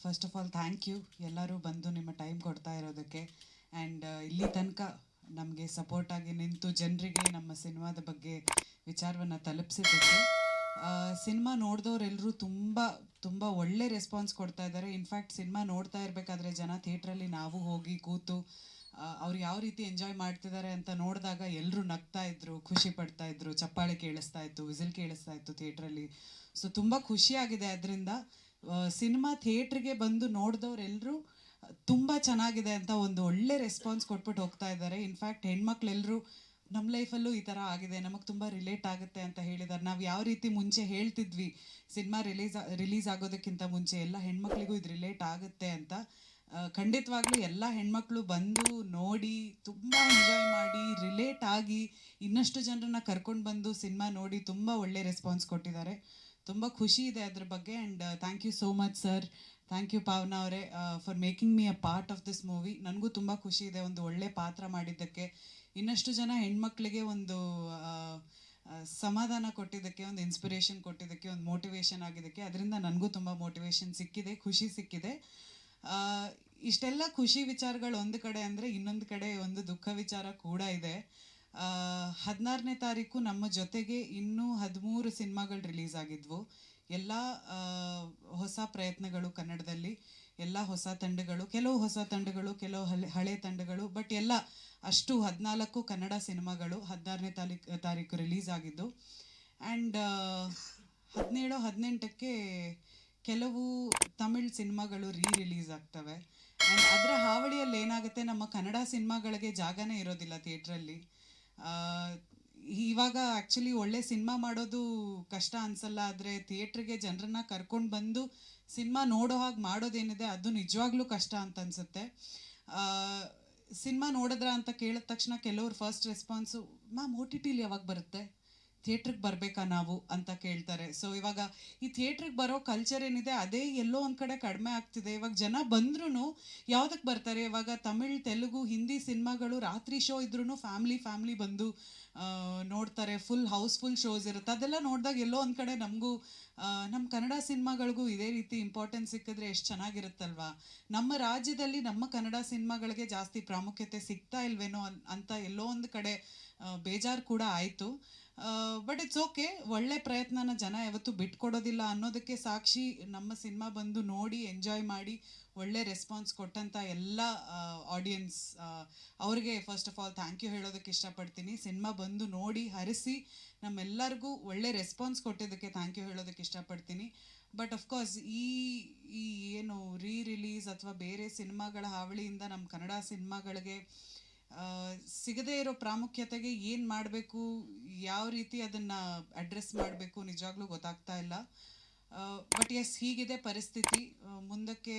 First of all thank you ಎಲ್ಲರೂ ಬಂದು ನಿಮ್ಮ ಟೈಮ್ ಕೊಡ್ತಾ ಇರೋದಕ್ಕೆ. ಆ್ಯಂಡ್ ಇಲ್ಲಿ ತನಕ ನಮಗೆ ಸಪೋರ್ಟಾಗಿ ನಿಂತು ಜನರಿಗೆ ನಮ್ಮ ಸಿನಿಮಾದ ಬಗ್ಗೆ ವಿಚಾರವನ್ನು ತಲುಪಿಸಿದ್ದಕ್ಕೆ. ಸಿನಿಮಾ ನೋಡಿದವರೆಲ್ಲರೂ ತುಂಬ ತುಂಬ ಒಳ್ಳೆ ರೆಸ್ಪಾನ್ಸ್ ಕೊಡ್ತಾ ಇದ್ದಾರೆ. ಇನ್ಫ್ಯಾಕ್ಟ್ ಸಿನಿಮಾ ನೋಡ್ತಾ ಇರಬೇಕಾದ್ರೆ ಜನ ಥಿಯೇಟ್ರಲ್ಲಿ ನಾವು ಹೋಗಿ ಕೂತು ಅವ್ರು ಯಾವ ರೀತಿ ಎಂಜಾಯ್ ಮಾಡ್ತಿದ್ದಾರೆ ಅಂತ ನೋಡಿದಾಗ ಎಲ್ಲರೂ ನಗ್ತಾ ಇದ್ರು, ಖುಷಿ ಪಡ್ತಾ ಇದ್ರು, ಚಪ್ಪಾಳೆ ಕೇಳಿಸ್ತಾ ಇತ್ತು, ವಿಸಿಲ್ ಕೇಳಿಸ್ತಾ ಇತ್ತು ಥಿಯೇಟ್ರಲ್ಲಿ. ಸೊ ತುಂಬ ಖುಷಿಯಾಗಿದೆ ಅದರಿಂದ. ಸಿನಿಮಾ ಥಿಯೇಟ್ರಿಗೆ ಬಂದು ನೋಡಿದವರೆಲ್ಲರೂ ತುಂಬ ಚೆನ್ನಾಗಿದೆ ಅಂತ ಒಂದು ಒಳ್ಳೆ ರೆಸ್ಪಾನ್ಸ್ ಕೊಟ್ಬಿಟ್ಟು ಹೋಗ್ತಾ ಇದ್ದಾರೆ. ಇನ್ಫ್ಯಾಕ್ಟ್ ಹೆಣ್ಮಕ್ಳೆಲ್ಲರೂ ನಮ್ಮ ಲೈಫಲ್ಲೂ ಈ ಥರ ಆಗಿದೆ, ನಮಗೆ ತುಂಬ ರಿಲೇಟ್ ಆಗುತ್ತೆ ಅಂತ ಹೇಳಿದ್ದಾರೆ. ನಾವು ಯಾವ ರೀತಿ ಮುಂಚೆ ಹೇಳ್ತಿದ್ವಿ ಸಿನಿಮಾ ರಿಲೀಸ್ ಆಗೋದಕ್ಕಿಂತ ಮುಂಚೆ ಎಲ್ಲ ಹೆಣ್ಮಕ್ಳಿಗೂ ಇದು ರಿಲೇಟ್ ಆಗುತ್ತೆ ಅಂತ. ಖಂಡಿತವಾಗ್ಲೂ ಎಲ್ಲ ಹೆಣ್ಮಕ್ಳು ಬಂದು ನೋಡಿ ತುಂಬ ಎಂಜಾಯ್ ಮಾಡಿ ರಿಲೇಟ್ ಆಗಿ ಇನ್ನಷ್ಟು ಜನರನ್ನ ಕರ್ಕೊಂಡು ಬಂದು ಸಿನಿಮಾ ನೋಡಿ ತುಂಬ ಒಳ್ಳೆ ರೆಸ್ಪಾನ್ಸ್ ಕೊಟ್ಟಿದ್ದಾರೆ. ತುಂಬ ಖುಷಿ ಇದೆ ಅದ್ರ ಬಗ್ಗೆ. And thank you so much sir, thank you Pavana ಅವರೇ for making me a part of this movie. ನನಗೂ ತುಂಬ ಖುಷಿ ಇದೆ ಒಂದು ಒಳ್ಳೆ ಪಾತ್ರ ಮಾಡಿದ್ದಕ್ಕೆ, ಇನ್ನಷ್ಟು ಜನ ಹೆಣ್ಮಕ್ಳಿಗೆ ಒಂದು ಸಮಾಧಾನ ಕೊಟ್ಟಿದ್ದಕ್ಕೆ, ಒಂದು ಇನ್ಸ್ಪಿರೇಷನ್ ಕೊಟ್ಟಿದ್ದಕ್ಕೆ, ಒಂದು ಮೋಟಿವೇಶನ್ ಆಗಿದ್ದಕ್ಕೆ. ಅದರಿಂದ ನನಗೂ ತುಂಬ ಮೋಟಿವೇಶನ್ ಸಿಕ್ಕಿದೆ, ಖುಷಿ ಸಿಕ್ಕಿದೆ. ಇಷ್ಟೆಲ್ಲ ಖುಷಿ ವಿಚಾರಗಳು ಒಂದು ಕಡೆ ಅಂದರೆ, ಇನ್ನೊಂದು ಕಡೆ ಒಂದು ದುಃಖ ವಿಚಾರ ಕೂಡ ಇದೆ. 16ನೇ ತಾರೀಕು ನಮ್ಮ ಜೊತೆಗೆ ಇನ್ನೂ 13 ಸಿನಿಮಾಗಳು ರಿಲೀಸ್ ಆಗಿದ್ವು. ಎಲ್ಲ ಹೊಸ ಪ್ರಯತ್ನಗಳು ಕನ್ನಡದಲ್ಲಿ, ಎಲ್ಲ ಹೊಸ ತಂಡಗಳು, ಕೆಲವು ಹೊಸ ತಂಡಗಳು, ಕೆಲವು ಹಳೆ ತಂಡಗಳು, ಬಟ್ ಎಲ್ಲ ಅಷ್ಟು 14 ಕನ್ನಡ ಸಿನಿಮಾಗಳು 16ನೇ ತಾರೀಕು ರಿಲೀಸ್ ಆಗಿದ್ದು. ಆ್ಯಂಡ್ 17, 18ಕ್ಕೆ ಕೆಲವು ತಮಿಳ್ ಸಿನಿಮಾಗಳು ರಿಲೀಸ್ ಆಗ್ತವೆ. ಆ್ಯಂಡ್ ಅದರ ಹಾವಳಿಯಲ್ಲಿ ಏನಾಗುತ್ತೆ, ನಮ್ಮ ಕನ್ನಡ ಸಿನಿಮಾಗಳಿಗೆ ಜಾಗನೇ ಇರೋದಿಲ್ಲ ಥಿಯೇಟ್ರಲ್ಲಿ. ಇವಾಗ ಆ್ಯಕ್ಚುಲಿ ಒಳ್ಳೆ ಸಿನಿಮಾ ಮಾಡೋದು ಕಷ್ಟ ಅನಿಸಲ್ಲ, ಆದರೆ ಥಿಯೇಟ್ರಿಗೆ ಜನರನ್ನ ಕರ್ಕೊಂಡು ಬಂದು ಸಿನಿಮಾ ನೋಡೋ ಹಾಗೆ ಮಾಡೋದೇನಿದೆ ಅದು ನಿಜವಾಗ್ಲೂ ಕಷ್ಟ ಅಂತ ಅನಿಸುತ್ತೆ. ಸಿನಿಮಾ ನೋಡಿದ್ರ ಅಂತ ಕೇಳಿದ ತಕ್ಷಣ ಕೆಲವ್ರು ಫಸ್ಟ್ ರೆಸ್ಪಾನ್ಸು, ಮ್ಯಾಮ್ OTTಲಿ ಯಾವಾಗ ಬರುತ್ತೆ, ಥಿಯೇಟ್ರಿಗೆ ಬರಬೇಕಾ ನಾವು ಅಂತ ಕೇಳ್ತಾರೆ. ಸೊ ಇವಾಗ ಈ ಥಿಯೇಟ್ರಿಗೆ ಬರೋ ಕಲ್ಚರ್ ಏನಿದೆ ಅದೇ ಎಲ್ಲೋ ಒಂದು ಕಡೆ ಕಡಿಮೆ ಆಗ್ತಿದೆ. ಇವಾಗ ಜನ ಬಂದ್ರೂ ಯಾವುದಕ್ಕೆ ಬರ್ತಾರೆ, ಇವಾಗ ತಮಿಳ್, ತೆಲುಗು, ಹಿಂದಿ ಸಿನಿಮಾಗಳು ರಾತ್ರಿ ಶೋ ಇದ್ರೂ ಫ್ಯಾಮ್ಲಿ ಬಂದು ನೋಡ್ತಾರೆ. ಹೌಸ್ಫುಲ್ ಶೋಸ್ ಇರುತ್ತೆ. ಅದೆಲ್ಲ ನೋಡಿದಾಗ ಎಲ್ಲೋ ಒಂದು ಕಡೆ ನಮಗೂ ನಮ್ಮ ಕನ್ನಡ ಸಿನಿಮಾಗಳಿಗೂ ಇದೇ ರೀತಿ ಇಂಪಾರ್ಟೆನ್ಸ್ ಸಿಕ್ಕಿದ್ರೆ ಎಷ್ಟು ಚೆನ್ನಾಗಿರುತ್ತಲ್ವಾ. ನಮ್ಮ ರಾಜ್ಯದಲ್ಲಿ ನಮ್ಮ ಕನ್ನಡ ಸಿನಿಮಾಗಳಿಗೆ ಜಾಸ್ತಿ ಪ್ರಾಮುಖ್ಯತೆ ಸಿಗ್ತಾ ಇಲ್ವೇನೋ ಅಂತ ಎಲ್ಲೋ ಒಂದು ಕಡೆ ಬೇಜಾರು ಕೂಡ ಆಯಿತು. ಬಟ್ ಇಟ್ಸ್ ಓಕೆ, ಒಳ್ಳೆ ಪ್ರಯತ್ನನ ಜನ ಯಾವತ್ತೂ ಬಿಟ್ಕೊಡೋದಿಲ್ಲ ಅನ್ನೋದಕ್ಕೆ ಸಾಕ್ಷಿ ನಮ್ಮ ಸಿನಿಮಾ ಬಂದು ನೋಡಿ ಎಂಜಾಯ್ ಮಾಡಿ ಒಳ್ಳೆ ರೆಸ್ಪಾನ್ಸ್ ಕೊಟ್ಟಂಥ ಎಲ್ಲ ಆಡಿಯನ್ಸ್ ಅವ್ರಿಗೆ first of all thank you ಹೇಳೋದಕ್ಕೆ ಇಷ್ಟಪಡ್ತೀನಿ. ಸಿನಿಮಾ ಬಂದು ನೋಡಿ ಹರಿಸಿ ನಮ್ಮೆಲ್ಲರಿಗೂ ಒಳ್ಳೆ ರೆಸ್ಪಾನ್ಸ್ ಕೊಟ್ಟಿದ್ದಕ್ಕೆ ಥ್ಯಾಂಕ್ ಯು ಹೇಳೋದಕ್ಕೆ ಇಷ್ಟಪಡ್ತೀನಿ. ಬಟ್ ಅಫ್ಕೋರ್ಸ್ ಈ ಏನು ರಿಲೀಸ್ ಅಥವಾ ಬೇರೆ ಸಿನಿಮಾಗಳ ಹಾವಳಿಯಿಂದ ನಮ್ಮ ಕನ್ನಡ ಸಿನಿಮಾಗಳಿಗೆ ಸಿಗದೇ ಇರೋ ಪ್ರಾಮುಖ್ಯತೆಗೆ ಏನು ಮಾಡಬೇಕು, ಯಾವ ರೀತಿ ಅದನ್ನು ಅಡ್ರೆಸ್ ಮಾಡಬೇಕು ನಿಜವಾಗ್ಲೂ ಗೊತ್ತಾಗ್ತಾ ಇಲ್ಲ. ಬಟ್ ಎಸ್, ಹೀಗಿದೆ ಪರಿಸ್ಥಿತಿ. ಮುಂದಕ್ಕೆ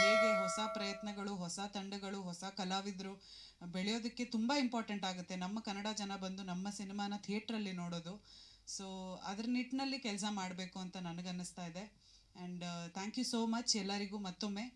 ಹೇಗೆ ಹೊಸ ಪ್ರಯತ್ನಗಳು, ಹೊಸ ತಂಡಗಳು, ಹೊಸ ಕಲಾವಿದರು ಬೆಳೆಯೋದಕ್ಕೆ ತುಂಬ ಇಂಪಾರ್ಟೆಂಟ್ ಆಗುತ್ತೆ ನಮ್ಮ ಕನ್ನಡ ಜನ ಬಂದು ನಮ್ಮ ಸಿನಿಮಾನ ಥಿಯೇಟ್ರಲ್ಲಿ ನೋಡೋದು. ಸೊ ಅದ್ರ ನಿಟ್ಟಿನಲ್ಲಿ ಕೆಲಸ ಮಾಡಬೇಕು ಅಂತ ನನಗನ್ನಿಸ್ತಾ ಇದೆ. And thank you so much ಎಲ್ಲರಿಗೂ ಮತ್ತೊಮ್ಮೆ.